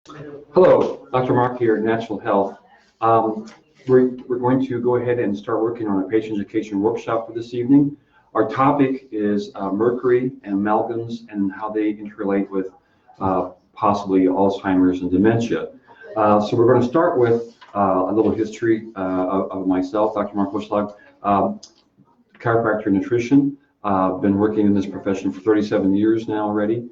Hello, Dr. Mark here at Natural Health. Um, we're going to go ahead and start working on a patient education workshop for this evening. Our topic is mercury and amalgams and how they interrelate with possibly Alzheimer's and dementia. So we're going to start with a little history of myself, Dr. Mark Bushlag, chiropractor nutrition. Been working in this profession for 37 years now already.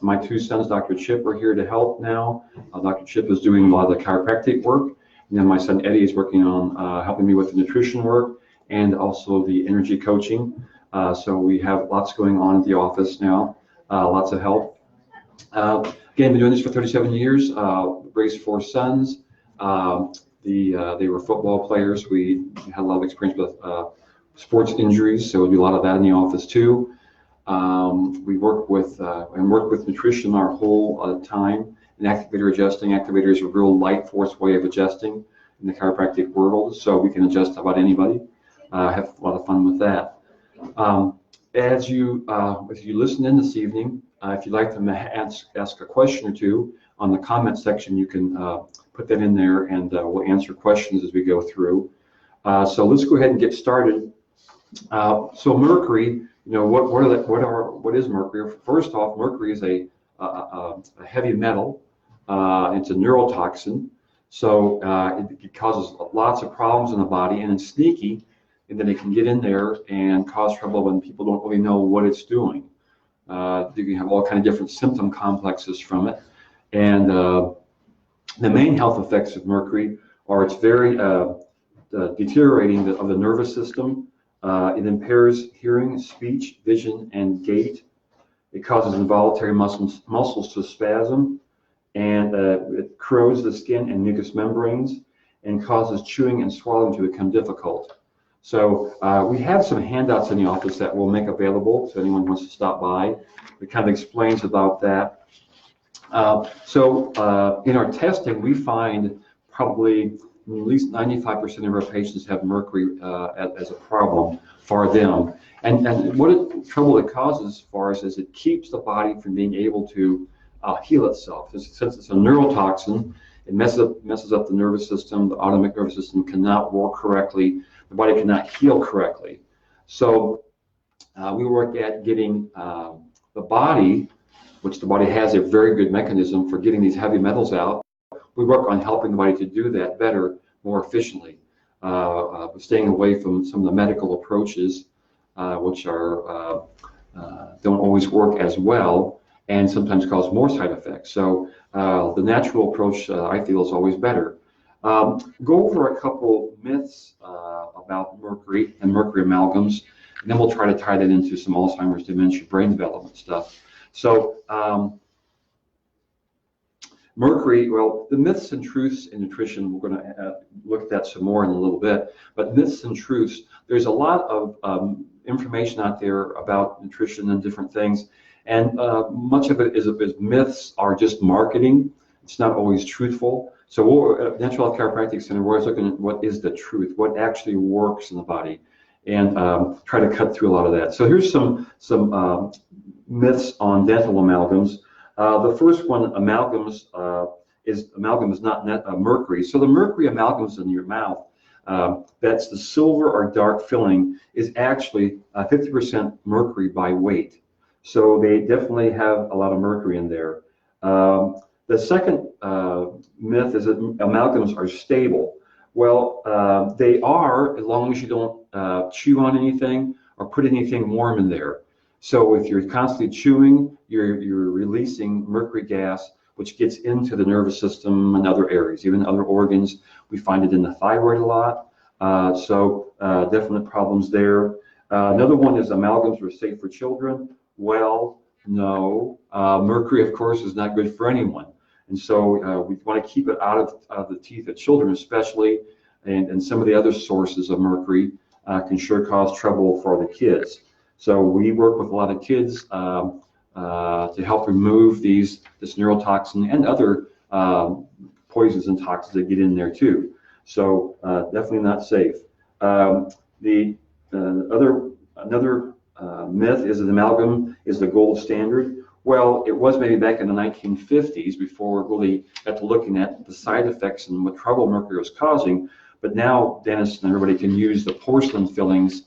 My two sons, Dr. Chip, are here to help now. Dr. Chip is doing a lot of the chiropractic work, and then my son Eddie is working on helping me with the nutrition work and also the energy coaching. So we have lots going on at the office now, lots of help. Again, been doing this for 37 years, raised four sons. They were football players. We had a lot of experience with sports injuries, so we do a lot of that in the office too. We work with nutrition our whole time, and activator adjusting. Activator is a real light force way of adjusting in the chiropractic world, so we can adjust about anybody. Have a lot of fun with that. As you listen in this evening, if you'd like to ask a question or two on the comment section, you can put that in there, and we'll answer questions as we go through. So let's go ahead and get started. So mercury. What is mercury? First off, mercury is a heavy metal. It's a neurotoxin, so it causes lots of problems in the body, and it's sneaky, and then it can get in there and cause trouble when people don't really know what it's doing. You can have all kind of different symptom complexes from it, and the main health effects of mercury are it's very deteriorating of the nervous system. It impairs hearing, speech, vision, and gait. It causes involuntary muscles to spasm, and it corrodes the skin and mucous membranes, and causes chewing and swallowing to become difficult. So we have some handouts in the office that we'll make available to anyone who wants to stop by. It kind of explains about that. In our testing, we find probably at least 95% of our patients have mercury as a problem for them. And what trouble it causes for us is it keeps the body from being able to heal itself. Since it's a neurotoxin, it messes up the nervous system. The autonomic nervous system cannot work correctly. The body cannot heal correctly. So we work at getting the body, which the body has a very good mechanism for getting these heavy metals out. We work on helping the body to do that better, more efficiently, staying away from some of the medical approaches, which don't always work as well and sometimes cause more side effects. So the natural approach, I feel, is always better. Go over a couple myths about mercury and mercury amalgams, and then we'll try to tie that into some Alzheimer's, dementia, brain development stuff. So mercury, well, the myths and truths in nutrition, we're going to look at that some more in a little bit, but myths and truths, there's a lot of information out there about nutrition and different things, and much of it is myths are just marketing. It's not always truthful. So we're at Natural Health Chiropractic Center, we're always looking at what is the truth, what actually works in the body, and try to cut through a lot of that. So here's some myths on dental amalgams. The first one, amalgam is not mercury. So the mercury amalgams in your mouth, that's the silver or dark filling, is actually 50% mercury by weight. So they definitely have a lot of mercury in there. The second myth is that amalgams are stable. Well, they are, as long as you don't chew on anything or put anything warm in there. So if you're constantly chewing, you're releasing mercury gas, which gets into the nervous system and other areas, even other organs. We find it in the thyroid a lot. So definite problems there. Another one is amalgams are safe for children. Well, no. Mercury, of course, is not good for anyone. And so we want to keep it out of the teeth of children especially, and some of the other sources of mercury can sure cause trouble for the kids. So we work with a lot of kids to help remove this neurotoxin and other poisons and toxins that get in there too. So definitely not safe. Another myth is that amalgam is the gold standard. Well, it was maybe back in the 1950s before we really got to looking at the side effects and what trouble mercury was causing. But now dentists and everybody can use the porcelain fillings,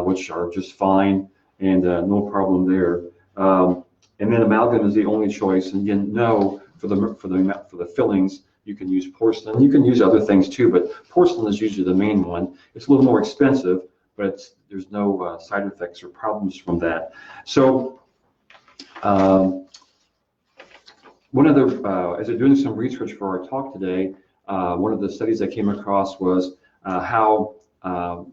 which are just fine and no problem there. And then amalgam is the only choice. And again, no, for the fillings, you can use porcelain. You can use other things too, but porcelain is usually the main one. It's a little more expensive, but there's no side effects or problems from that. So one other, as I'm doing some research for our talk today, one of the studies I came across was how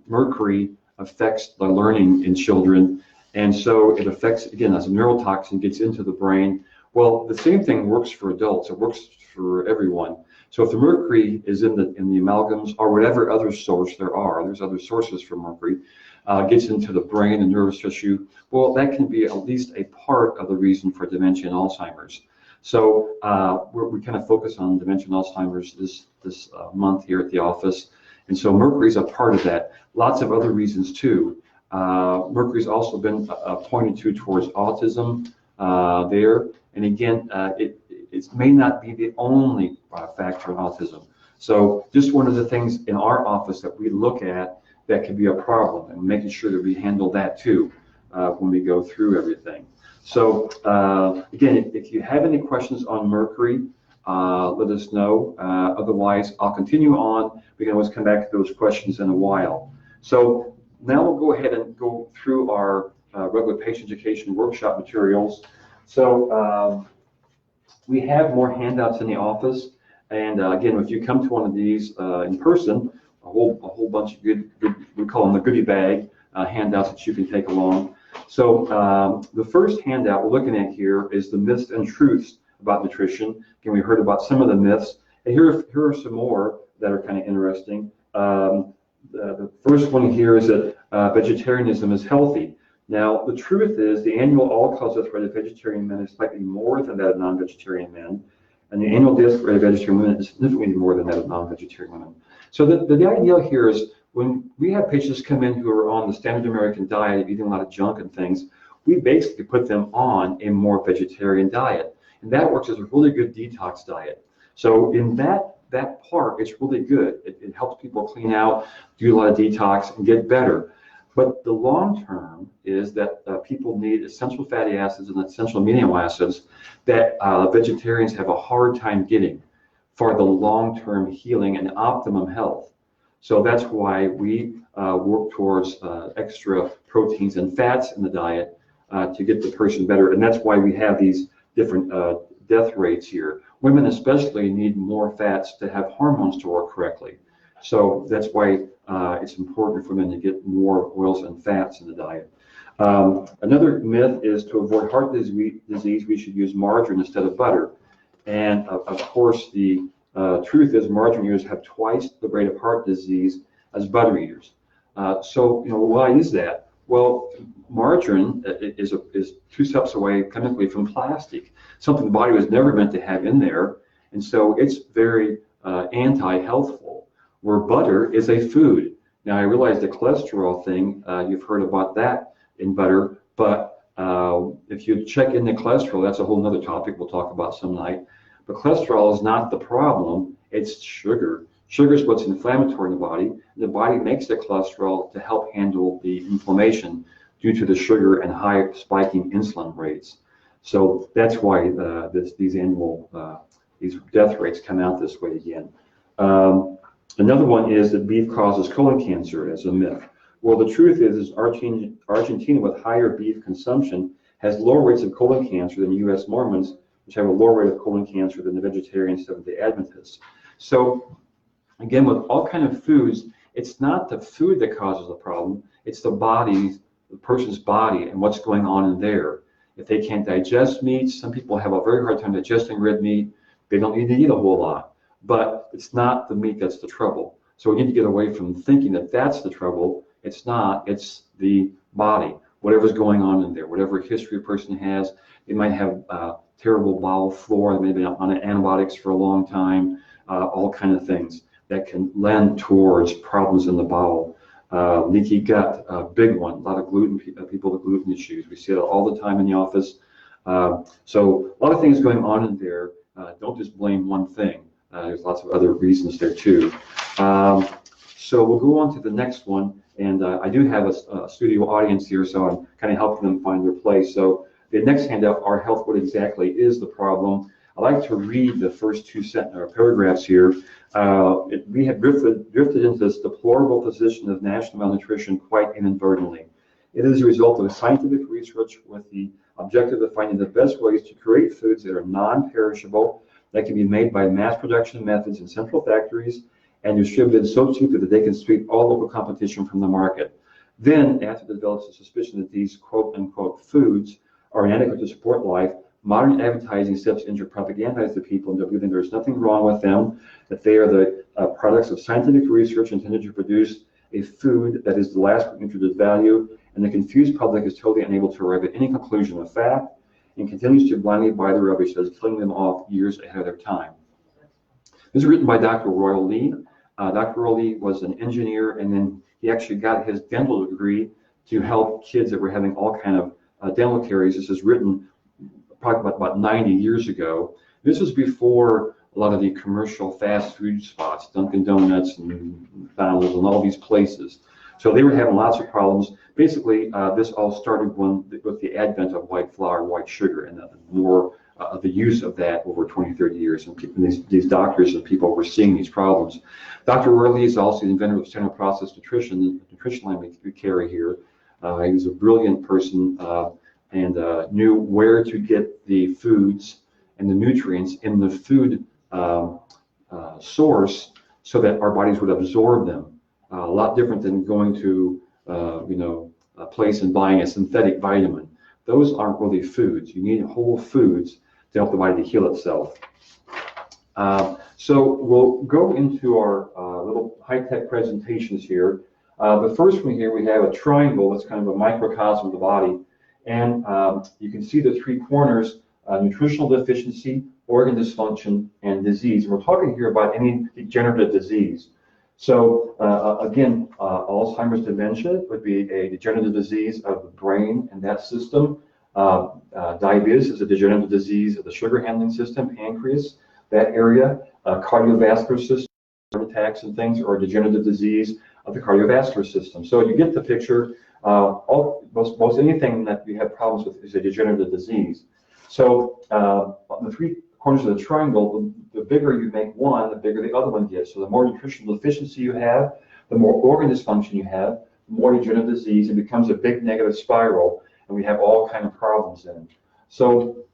mercury affects the learning in children. And so it affects, again, as a neurotoxin gets into the brain. Well, the same thing works for adults. It works for everyone. So if the mercury is in the amalgams or whatever other source there's other sources for mercury, gets into the brain and nervous tissue, well, that can be at least a part of the reason for dementia and Alzheimer's. So we kind of focus on dementia and Alzheimer's this month here at the office. And so mercury is a part of that. Lots of other reasons too. Mercury's also been pointed to towards autism there. And again, it may not be the only factor in autism. So just one of the things in our office that we look at that could be a problem, and making sure that we handle that too when we go through everything. So again, if you have any questions on mercury, let us know. Otherwise, I'll continue on. We can always come back to those questions in a while. So now we'll go ahead and go through our regular patient education workshop materials. So we have more handouts in the office. And again, if you come to one of these in person, a whole bunch of good, we call them the goodie bag handouts that you can take along. So the first handout we're looking at here is the myths and truths about nutrition. Again, we heard about some of the myths, and here are some more that are kind of interesting. The first one here is that vegetarianism is healthy. Now, the truth is the annual all-cause death rate of vegetarian men is slightly more than that of non-vegetarian men, and the annual death rate of vegetarian women is significantly more than that of non-vegetarian women. So the idea here is when we have patients come in who are on the standard American diet, eating a lot of junk and things, we basically put them on a more vegetarian diet. And that works as a really good detox diet. So in that part, it's really good. It helps people clean out, do a lot of detox, and get better. But the long term is that people need essential fatty acids and essential amino acids that vegetarians have a hard time getting for the long-term healing and optimum health. So that's why we work towards extra proteins and fats in the diet to get the person better. And that's why we have these different death rates here. Women especially need more fats to have hormones to work correctly. So that's why it's important for them to get more oils and fats in the diet. Another myth is to avoid heart disease, we should use margarine instead of butter. And of course, the truth is margarine eaters have twice the rate of heart disease as butter eaters. So, why is that? Well, margarine is two steps away chemically from plastic, something the body was never meant to have in there. And so it's very anti-healthful, where butter is a food. Now, I realize the cholesterol thing, you've heard about that in butter, but if you check in the cholesterol, that's a whole nother topic we'll talk about some night. But cholesterol is not the problem, it's sugar. Sugar is what's inflammatory in the body. The body makes the cholesterol to help handle the inflammation due to the sugar and high spiking insulin rates. So that's why these death rates come out this way again. Another one is that beef causes colon cancer as a myth. Well, the truth is Argentina with higher beef consumption has lower rates of colon cancer than U.S. Mormons, which have a lower rate of colon cancer than the vegetarian Seventh-day Adventists. So again, with all kind of foods, it's not the food that causes the problem, it's the person's body and what's going on in there. If they can't digest meat, some people have a very hard time digesting red meat, they don't need to eat a whole lot. But it's not the meat that's the trouble. So we need to get away from thinking that that's the trouble. It's not, it's the body, whatever's going on in there, whatever history a person has. They might have terrible bowel flora, maybe on antibiotics for a long time, all kind of things that can lend towards problems in the bowel. Leaky gut, a big one, a lot of gluten, people with gluten issues. We see it all the time in the office. So a lot of things going on in there. Don't just blame one thing. There's lots of other reasons there too. So we'll go on to the next one. And I do have a studio audience here, so I'm kind of helping them find their place. So the next handout, Our Health, What Exactly is the Problem? I like to read the first two paragraphs here. We had drifted into this deplorable position of national malnutrition quite inadvertently. It is a result of scientific research with the objective of finding the best ways to create foods that are non-perishable, that can be made by mass production methods in central factories, and distributed so cheaply that they can sweep all local competition from the market. Then, after develops a suspicion that these quote-unquote foods are inadequate to support life, modern advertising steps in to propagandize the people into believing there's nothing wrong with them, that they are the products of scientific research intended to produce a food that is the last nutritive value, and the confused public is totally unable to arrive at any conclusion of fact and continues to blindly buy the rubbish that is killing them off years ahead of their time. This is written by Dr. Royal Lee. Dr. Royal Lee was an engineer, and then he actually got his dental degree to help kids that were having all kind of dental caries. This is written probably about 90 years ago. This was before a lot of the commercial fast food spots, Dunkin' Donuts and McDonald's and all these places. So they were having lots of problems. Basically, this all started with the advent of white flour, white sugar, and the use of that over 20, 30 years. And these doctors and people were seeing these problems. Dr. Worley is also the inventor of standard process nutrition, the nutrition line we carry here. He was a brilliant person and knew where to get the foods and the nutrients in the food source so that our bodies would absorb them. A lot different than going to a place and buying a synthetic vitamin. Those aren't really foods. You need whole foods to help the body to heal itself. So we'll go into our little high-tech presentations here. The first one here, we have a triangle that's kind of a microcosm of the body. And you can see the three corners, nutritional deficiency, organ dysfunction, and disease. And we're talking here about any degenerative disease. So again, Alzheimer's dementia would be a degenerative disease of the brain and that system. Diabetes is a degenerative disease of the sugar handling system, pancreas, that area. Cardiovascular system, heart attacks and things, are a degenerative disease of the cardiovascular system. So you get the picture. Most anything that you have problems with is a degenerative disease. So on the three corners of the triangle, the bigger you make one, the bigger the other one gets. So the more nutritional deficiency you have, the more organ dysfunction you have, the more degenerative disease. It becomes a big negative spiral, and we have all kind of problems then. So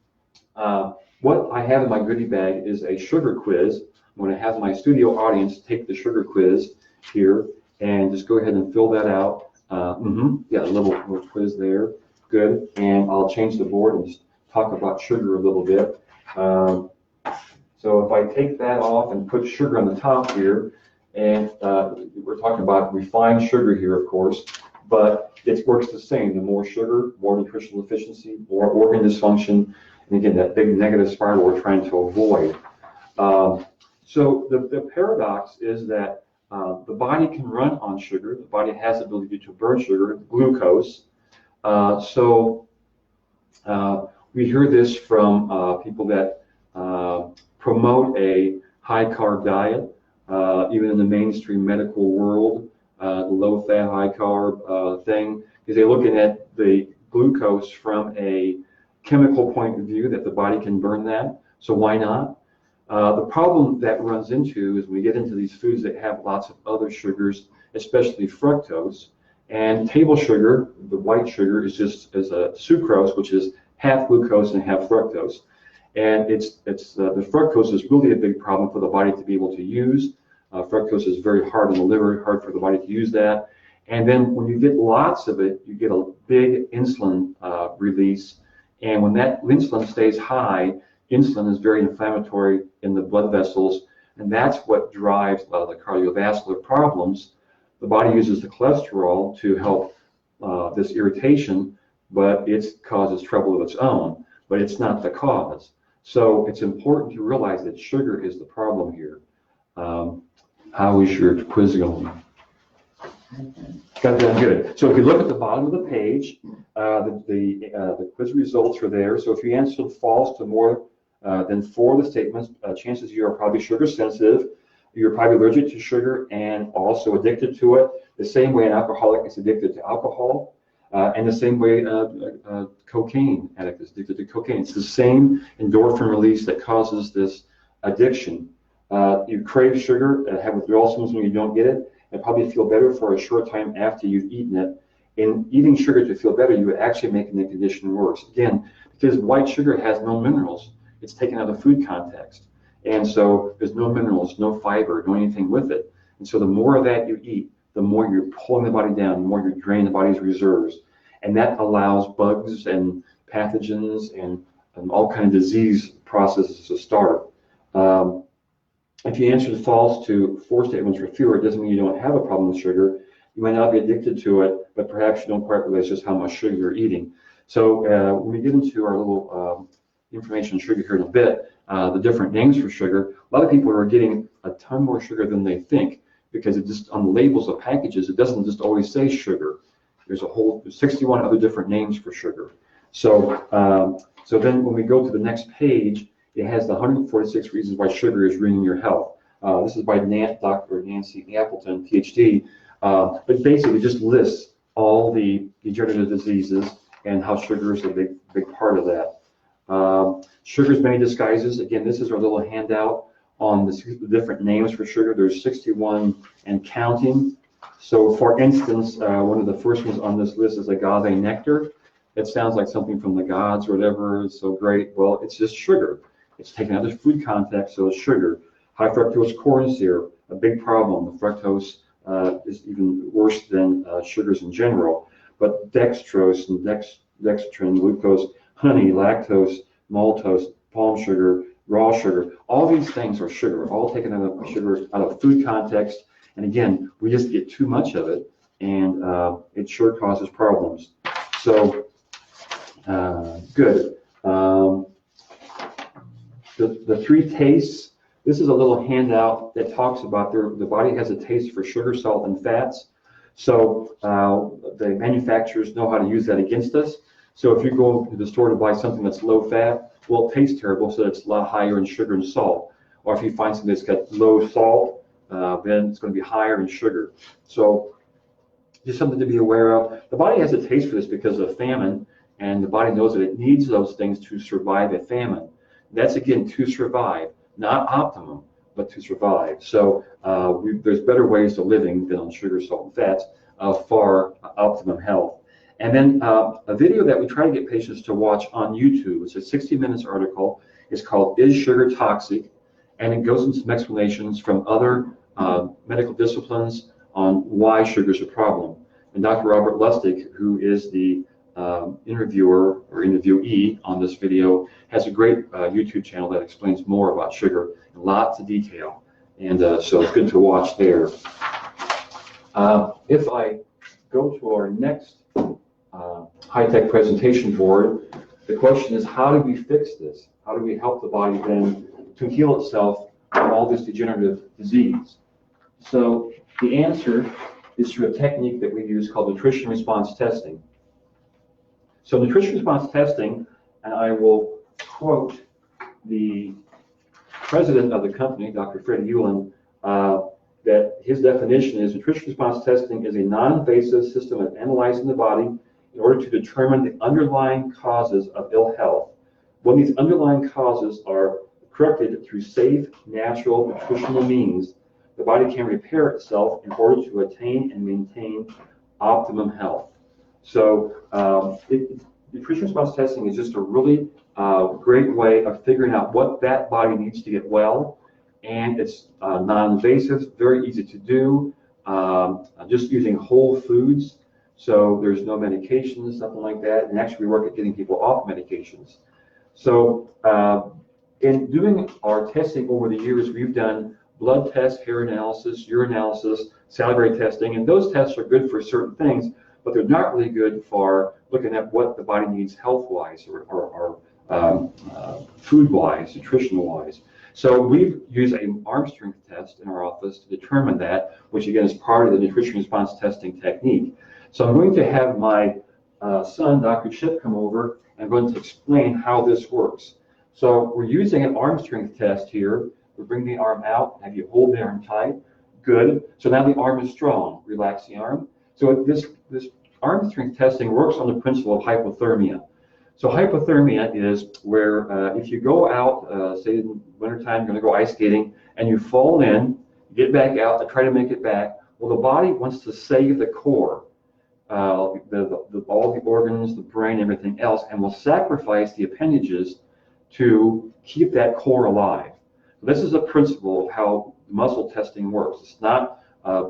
what I have in my goodie bag is a sugar quiz. I'm going to have my studio audience take the sugar quiz here and just go ahead and fill that out. Yeah, a little quiz there. Good. And I'll change the board and just talk about sugar a little bit. So if I take that off and put sugar on the top here, and we're talking about refined sugar here, of course, but it works the same. The more sugar, more nutritional deficiency, more organ dysfunction, and again, that big negative spiral we're trying to avoid. So the paradox is that the body can run on sugar. The body has the ability to burn sugar, glucose. We hear this from people that promote a high-carb diet, even in the mainstream medical world, the low-fat, high-carb thing, because they're looking at the glucose from a chemical point of view, that the body can burn that, so why not? The problem that runs into is when we get into these foods that have lots of other sugars, especially fructose, and table sugar, the white sugar, is just as a sucrose, which is half glucose and half fructose. And the fructose is really a big problem for the body to be able to use. Fructose is very hard on the liver, hard for the body to use that. And then when you get lots of it, you get a big insulin release. And when that insulin stays high, insulin is very inflammatory in the blood vessels, and that's what drives a lot of the cardiovascular problems. The body uses the cholesterol to help this irritation, but it causes trouble of its own, but it's not the cause. So it's important to realize that sugar is the problem here. How is your quiz going? Got that good. So if you look at the bottom of the page, the quiz results are there. So if you answered false to more than 4 of the statements, chances you are probably sugar sensitive. You're probably allergic to sugar and also addicted to it, the same way an alcoholic is addicted to alcohol, and the same way a cocaine addict is addicted to cocaine. It's the same endorphin release that causes this addiction. You crave sugar, have withdrawal symptoms when you don't get it, and probably feel better for a short time after you've eaten it. In eating sugar to feel better, you would actually making the condition worse. Again, because white sugar has no minerals. It's taken out of food context. And so there's no minerals, no fiber, no anything with it. And so the more of that you eat, the more you're pulling the body down, the more you're draining the body's reserves. And that allows bugs and pathogens and all kinds of disease processes to start. If you answered false to 4 statements or fewer, it doesn't mean you don't have a problem with sugar. You might not be addicted to it, but perhaps you don't quite realize just how much sugar you're eating. So when we get into our little information on sugar here in a bit, the different names for sugar, a lot of people are getting a ton more sugar than they think, because it just on the labels of packages, it doesn't just always say sugar. There's 61 other different names for sugar. So so then when we go to the next page, it has the 146 reasons why sugar is ruining your health. This is by Dr. Nancy Appleton, PhD. But basically it just lists all the degenerative diseases and how sugar is a big part of that. Sugar's many disguises. Again, this is our little handout on the different names for sugar. There's 61 and counting. So for instance, one of the first ones on this list is agave nectar. It sounds like something from the gods or whatever. It's so great. Well, it's just sugar. It's taken out of food context, so it's sugar. High fructose corn syrup, a big problem. The fructose is even worse than sugars in general. But dextrose and dextrin, glucose, honey, lactose, maltose, palm sugar, raw sugar, all these things are sugar, all taken out of sugar, out of food context. And again, we just get too much of it, and it sure causes problems. So, good. The 3 tastes. This is a little handout that talks about the body has a taste for sugar, salt, and fats. So the manufacturers know how to use that against us. So if you go to the store to buy something that's low fat, well, it tastes terrible, so it's a lot higher in sugar and salt. Or if you find something that's got low salt, then it's going to be higher in sugar. So just something to be aware of. The body has a taste for this because of famine, and the body knows that it needs those things to survive a famine. That's, again, to survive, not optimum, but to survive. So there's better ways to living than on sugar, salt, and fats for optimum health. And then a video that we try to get patients to watch on YouTube. It's a 60 Minutes article. It's called "Is Sugar Toxic?" And it goes into some explanations from other medical disciplines on why sugar is a problem. And Dr. Robert Lustig, who is the interviewer or interviewee on this video, has a great YouTube channel that explains more about sugar in lots of detail. And so it's good to watch there. If I go to our next high-tech presentation board, the question is, how do we fix this? How do we help the body then to heal itself from all this degenerative disease? So the answer is through a technique that we use called nutrition response testing. So nutrition response testing, and I will quote the president of the company, Dr. Fred Hewlin, that his definition is nutrition response testing is a non-invasive system of analyzing the body in order to determine the underlying causes of ill health. When these underlying causes are corrected through safe, natural, nutritional means, the body can repair itself in order to attain and maintain optimum health. So nutrition response testing is just a really great way of figuring out what that body needs to get well, and it's non-invasive, very easy to do, just using whole foods. So there's no medications, nothing like that, and actually we work at getting people off medications. So in doing our testing over the years, we've done blood tests, hair analysis, urinalysis, salivary testing, and those tests are good for certain things, but they're not really good for looking at what the body needs health-wise or food-wise, nutritional-wise. So we've used an arm strength test in our office to determine that, which again is part of the nutrition response testing technique. So I'm going to have my son, Dr. Chip, come over and I'm going to explain how this works. So we're using an arm strength test here. We bring the arm out, have you hold the arm tight. Good. So now the arm is strong. Relax the arm. So this arm strength testing works on the principle of hypothermia. So hypothermia is where if you go out, say in wintertime, you're going to go ice skating, and you fall in, get back out, and try to make it back. Well, the body wants to save the core, all the organs, the brain, everything else, and will sacrifice the appendages to keep that core alive. So this is a principle of how muscle testing works. It's not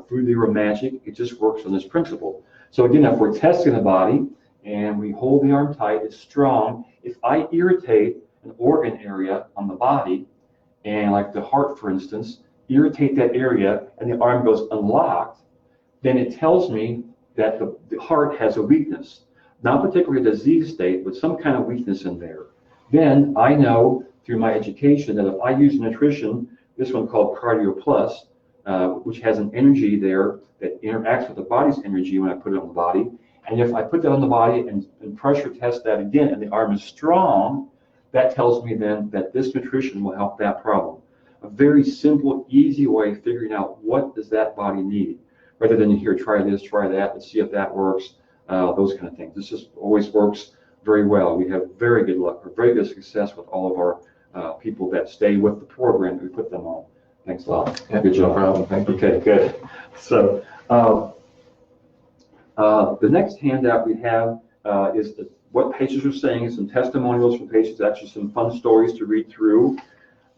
voodoo or magic. It just works on this principle. So again, if we're testing the body and we hold the arm tight, it's strong. If I irritate an organ area on the body, and like the heart, for instance, irritate that area and the arm goes unlocked, then it tells me that the heart has a weakness. Not particularly a disease state, but some kind of weakness in there. Then I know through my education that if I use nutrition, this one called Cardio Plus, which has an energy there that interacts with the body's energy when I put it on the body. And if I put that on the body and pressure test that again and the arm is strong, that tells me then that this nutrition will help that problem. A very simple, easy way of figuring out what does that body need, rather than here, try this, try that, let's see if that works, those kind of things. This just always works very well. We have very good luck, or very good success with all of our people that stay with the program that we put them on. Thanks a lot. Yeah, good job. No problem. Thank you. Okay, good. So the next handout we have is what patients are saying, some testimonials from patients, actually some fun stories to read through.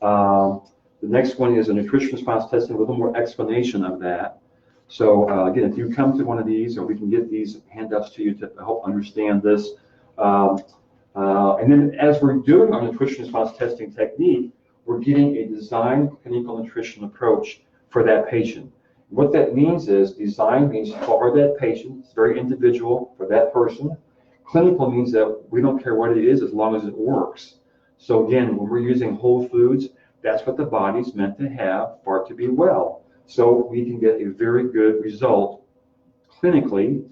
The next one is a nutrition response testing, a little more explanation of that. So again, if you come to one of these, or we can get these handouts to you to help understand this. And then as we're doing our nutrition response testing technique, we're getting a designed clinical nutrition approach for that patient. What that means is design means for that patient, it's very individual for that person. Clinical means that we don't care what it is as long as it works. So again, when we're using whole foods, that's what the body's meant to have for it to be well. So we can get a very good result clinically,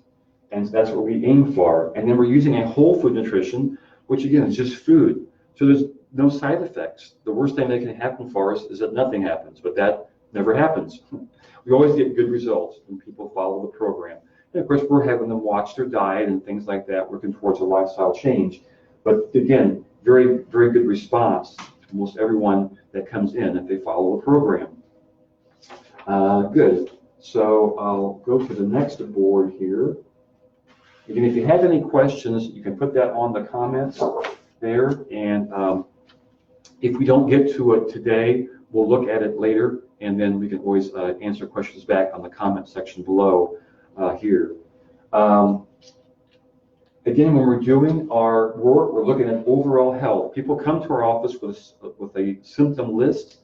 and that's what we aim for. And then we're using a whole food nutrition, which again is just food. So there's no side effects. The worst thing that can happen for us is that nothing happens, but that never happens. We always get good results when people follow the program. And of course, we're having them watch their diet and things like that, working towards a lifestyle change. But again, very, very good response to most everyone that comes in if they follow the program. Good. So I'll go to the next board here. Again, if you have any questions, you can put that on the comments there. And if we don't get to it today, we'll look at it later, and then we can always answer questions back on the comment section below here. Again, when we're doing our work, we're looking at overall health. People come to our office with a symptom list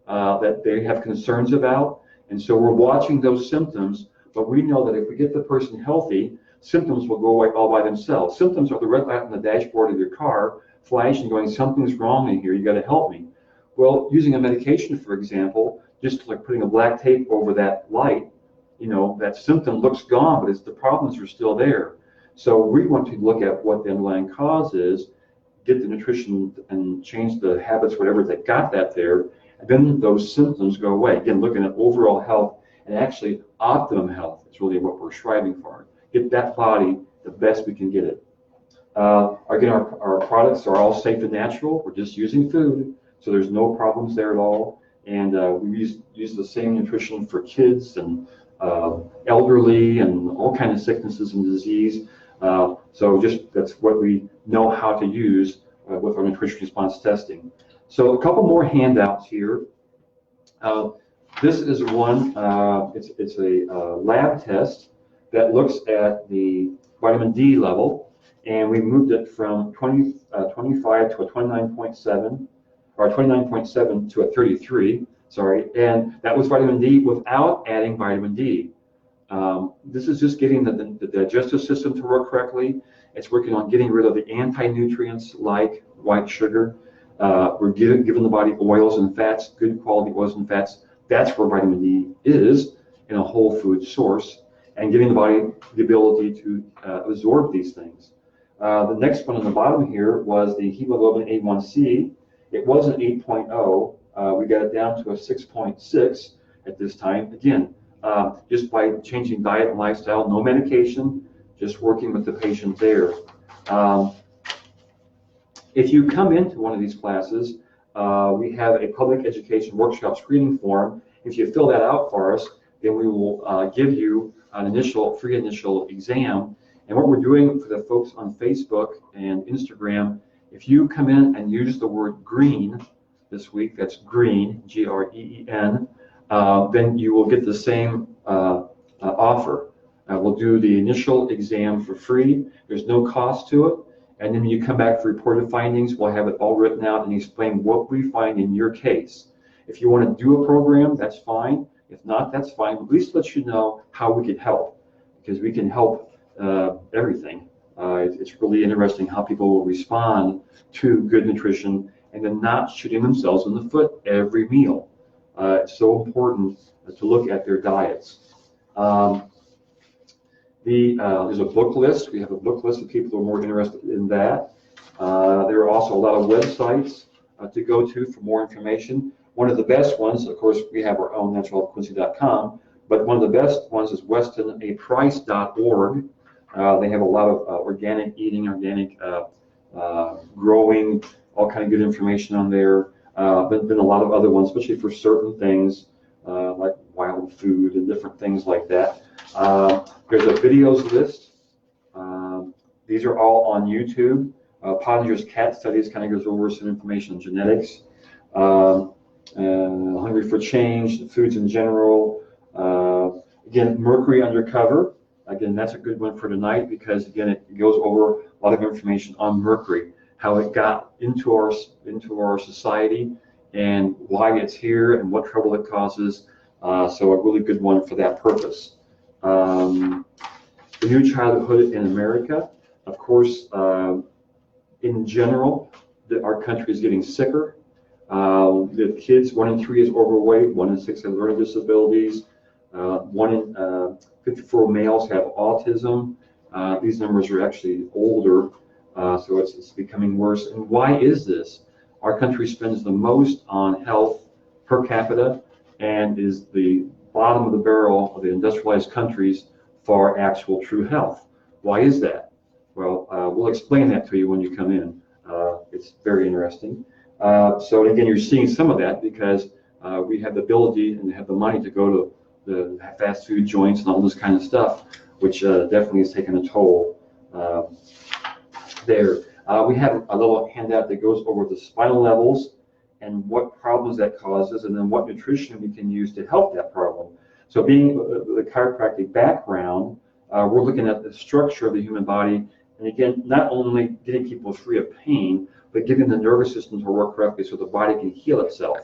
that they have concerns about, and so we're watching those symptoms, but we know that if we get the person healthy, symptoms will go away all by themselves. Symptoms are the red light on the dashboard of your car flashing, going, something's wrong in here, you got to help me. Well, using a medication, for example, just like putting a black tape over that light, you know, that symptom looks gone, but the problems are still there. So we want to look at what the underlying cause is, get the nutrition and change the habits, whatever that got that there, and then those symptoms go away. Again, looking at overall health and actually optimum health is really what we're striving for. Get that body the best we can get it. Again, our products are all safe and natural. We're just using food, so there's no problems there at all. And we use the same nutrition for kids and elderly and all kinds of sicknesses and disease. So just that's what we know how to use with our nutrition response testing. So a couple more handouts here. This is one, it's a lab test that looks at the vitamin D level, and we moved it from 25 to a 29.7, or 29.7 to a 33, sorry, and that was vitamin D without adding vitamin D. This is just getting the digestive system to work correctly. It's working on getting rid of the anti-nutrients like white sugar. We're giving the body oils and fats, good quality oils and fats. That's where vitamin D is in a whole food source, and giving the body the ability to absorb these things. The next one on the bottom here was the hemoglobin A1C. It was an 8.0. We got it down to a 6.6 at this time. Again, just by changing diet and lifestyle, no medication, just working with the patient there. If you come into one of these classes, we have a public education workshop screening form. If you fill that out for us, then we will give you an free initial exam. And what we're doing for the folks on Facebook and Instagram, if you come in and use the word green this week, that's green, G-R-E-E-N, then you will get the same offer. We'll do the initial exam for free. There's no cost to it. And then when you come back for reported findings, we'll have it all written out and explain what we find in your case. If you want to do a program, that's fine. If not, that's fine. At least let you know how we can help, because we can help everything. It's really interesting how people will respond to good nutrition and then not shooting themselves in the foot every meal. It's so important to look at their diets. There's a book list. We have a book list of people who are more interested in that. There are also a lot of websites to go to for more information. One of the best ones, of course, we have our own naturalhealthquincy.com, but one of the best ones is westonaprice.org. They have a lot of organic eating, organic growing, all kind of good information on there. But then a lot of other ones, especially for certain things like wild food and different things like that. There's a videos list. These are all on YouTube. Pottinger's Cat Studies kind of goes over some information on genetics. Hungry for Change, foods in general. Again, Mercury Undercover. Again, that's a good one for tonight because, again, it goes over a lot of information on mercury, how it got into our society and why it's here and what trouble it causes. So a really good one for that purpose. The new childhood in America, of course, in general, our country is getting sicker. The kids, 1 in 3 is overweight, 1 in 6 have learning disabilities, 1 in 54 males have autism. These numbers are actually older, so it's becoming worse. And why is this? Our country spends the most on health per capita and is the bottom of the barrel of the industrialized countries for actual true health. Why is that? Well, we'll explain that to you when you come in. It's very interesting. So again, you're seeing some of that because we have the ability and have the money to go to the fast food joints and all this kind of stuff, which definitely has taken a toll there. We have a little handout that goes over the spinal levels and what problems that causes, and then what nutrition we can use to help that problem. So being the chiropractic background, we're looking at the structure of the human body, and again, not only getting people free of pain, but getting the nervous system to work correctly so the body can heal itself.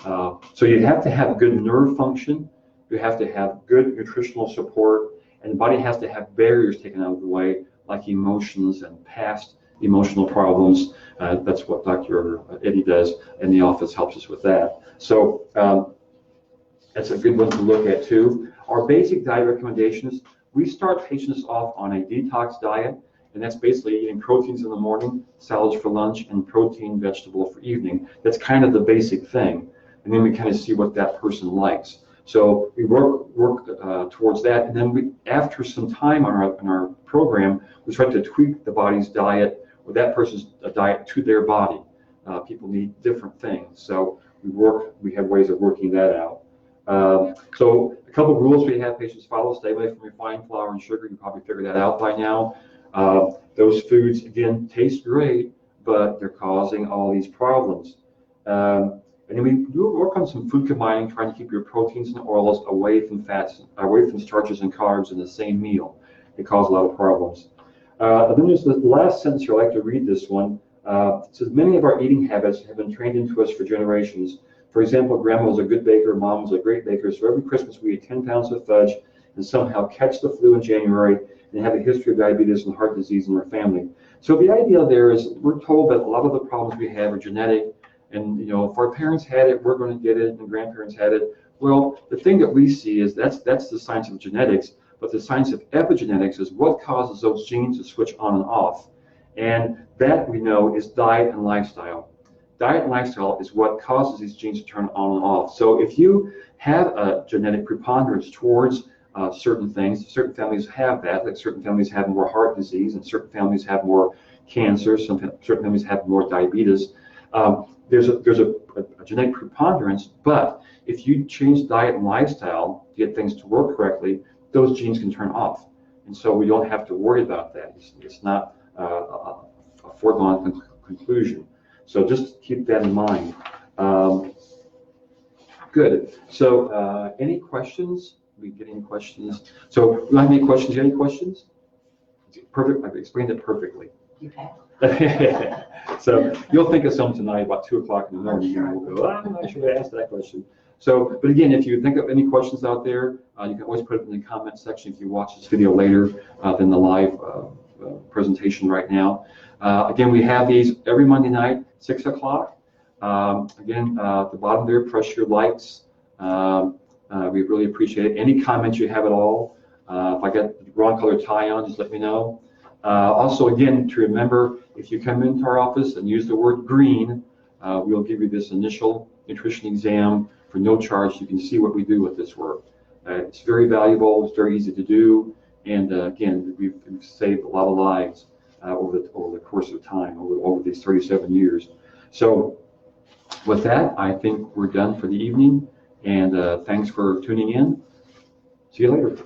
So you have to have good nerve function, you have to have good nutritional support, and the body has to have barriers taken out of the way, like emotions and past emotional problems. That's what Dr. Eddie does in the office, helps us with that. So that's a good one to look at too. Our basic diet recommendations, we start patients off on a detox diet, and that's basically eating proteins in the morning, salads for lunch, and protein vegetable for evening. That's kind of the basic thing. And then we kind of see what that person likes. So we work towards that, and then after some time on our program, we try to tweak the body's diet or that person's diet to their body. People need different things, so we have ways of working that out. So a couple of rules we have patients follow: stay away from refined flour and sugar. You probably figured that out by now. Those foods, again, taste great, but they're causing all these problems. And then we do work on some food combining, trying to keep your proteins and oils away from fats, away from starches and carbs in the same meal. It causes a lot of problems. Then there's the last sentence here. I like to read this one. It says, many of our eating habits have been trained into us for generations. For example, grandma was a good baker, mom was a great baker, so every Christmas we ate 10 pounds of fudge and somehow catch the flu in January and have a history of diabetes and heart disease in their family. So the idea there is we're told that a lot of the problems we have are genetic, and if our parents had it, we're going to get it, and grandparents had it. Well, the thing that we see is that's the science of genetics, but the science of epigenetics is what causes those genes to switch on and off. And that we know is diet and lifestyle. Diet and lifestyle is what causes these genes to turn on and off. So if you have a genetic preponderance towards certain things, certain families have that, like certain families have more heart disease, and certain families have more cancer, certain families have more diabetes. There's a genetic preponderance, but if you change diet and lifestyle to get things to work correctly, those genes can turn off. And so we don't have to worry about that. It's not a foregone conclusion. So just keep that in mind. Good. So any questions? We get any questions? So do I have any questions? Do you have any questions? Perfect. I've explained it perfectly. Okay. So you'll think of some tonight about 2 o'clock in the morning. Sure. And we'll go, I should have asked that question. So, but again, if you think of any questions out there, you can always put it in the comment section if you watch this video later than the live presentation right now. Again, we have these every Monday night, 6 o'clock. Again, at the bottom there, press your likes. We really appreciate it. Any comments you have at all. If I got the wrong color tie on, just let me know. Also, again, to remember, if you come into our office and use the word green, we'll give you this initial nutrition exam for no charge. You can see what we do with this work. It's very valuable. It's very easy to do. And again, we've saved a lot of lives over the course of time, over these 37 years. So with that, I think we're done for the evening. And thanks for tuning in. See you later.